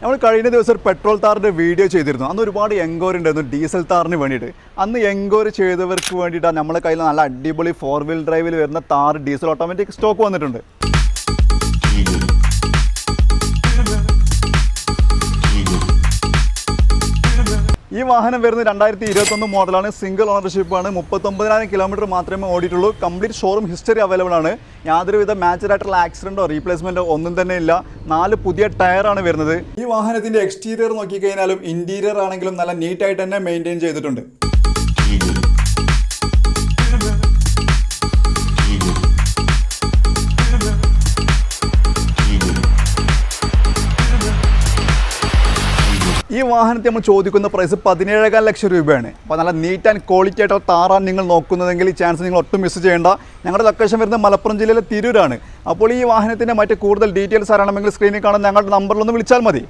നമ്മൾ കഴിഞ്ഞ ദിവസം ഒരു പെട്രോൾ താറിൻ്റെ വീഡിയോ ചെയ്തിരുന്നു. അന്ന് ഒരുപാട് എൻക്വയറി ഉണ്ടായിരുന്നു ഡീസൽ താറിന് വേണ്ടിയിട്ട്. അന്ന് എൻക്വയറി ചെയ്തവർക്ക് വേണ്ടിയിട്ടാണ് നമ്മുടെ കയ്യിൽ നല്ല അടിപൊളി 4 വീൽ ഡ്രൈവിൽ വരുന്ന താർ ഡീസൽ ഓട്ടോമാറ്റിക് സ്റ്റോക്ക് വന്നിട്ടുണ്ട്. ഈ വാഹനം വരുന്നത് 2021 മോഡലാണ്. സിംഗിൾ ഓണർഷിപ്പാണ്. 39,000 കിലോമീറ്റർ മാത്രമേ ഓടിയിട്ടുള്ളൂ. കംപ്ലീറ്റ് ഷോറൂം ഹിസ്റ്ററി അവൈലബിൾ ആണ്. യാതൊരുവിധ മാച്ചഡായിട്ടുള്ള ആക്സിഡൻറ്റോ റീപ്ലേസ്മെൻറ്റോ ഒന്നും തന്നെ ഇല്ല. 4 പുതിയ ടയറാണ് വരുന്നത്. ഈ വാഹനത്തിൻ്റെ എക്സ്റ്റീരിയർ നോക്കിക്കഴിഞ്ഞാലും ഇൻറ്റീരിയർ ആണെങ്കിലും നല്ല നീറ്റായിട്ട് തന്നെ മെയിൻറ്റെയിൻ ചെയ്തിട്ടുണ്ട്. ഈ വാഹനത്തെ നമ്മൾ ചോദിക്കുന്ന പ്രൈസ് 17.5 ലക്ഷം രൂപയാണ്. അപ്പോൾ നല്ല നീറ്റ് ആൻഡ് ക്വാളിറ്റി ആയിട്ടുള്ള താറാണ് നിങ്ങൾ നോക്കുന്നതെങ്കിൽ ഈ ചാൻസ് നിങ്ങൾ ഒട്ടും മിസ് ചെയ്യേണ്ട. ഞങ്ങളുടെ ലൊക്കേഷൻ വരുന്നത് മലപ്പുറം ജില്ലയിലെ തിരൂരാണ്. അപ്പോൾ ഈ വാഹനത്തിൻ്റെ മറ്റ് കൂടുതൽ ഡീറ്റെയിൽസ് അറിയണമെങ്കിൽ സ്ക്രീനിൽ കാണാൻ ഞങ്ങളുടെ നമ്പറിലൊന്ന് വിളിച്ചാൽ മതി.